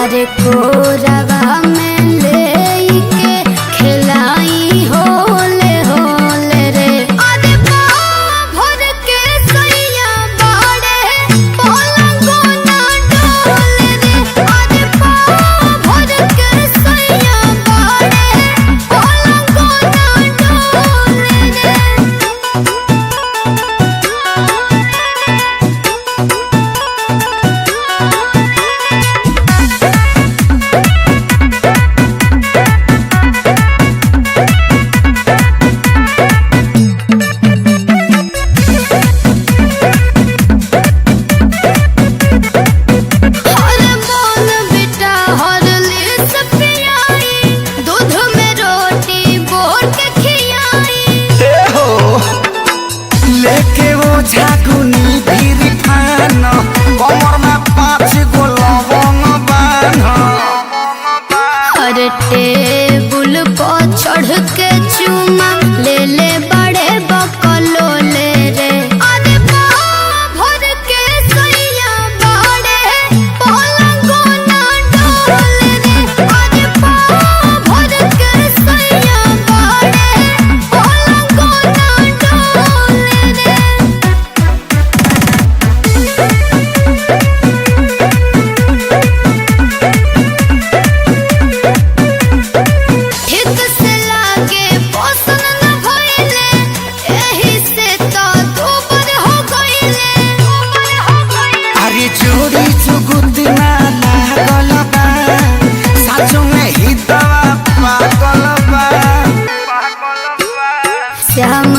अरे कोरवा में लेके खिलाई होले होले रे। अरे पाँव भर के सैया बाड़े पलंगो ना डोले रे। अरे पाँव भर के सैया बाड़े पलंगो ना डोले रे। लेके वो झाकुनी भीरी खान कमर में 5 गो लवंग बांध। अरे टेबुल पर चढ़ के चुमा ले ले बड़े बकलोले रे। अरे पाँव भर के सैया बाड़े पलंगो ना डोले रे। अरे पाँव भर के सैया बाड़े पलंगो ना डोले रे। ठीक से लागे पसंद न भइले, एही से तो दुबर हो गइले। अरे चोरी चुगुती ना लागल बा साचो में ही दवा पागल बा। श्याम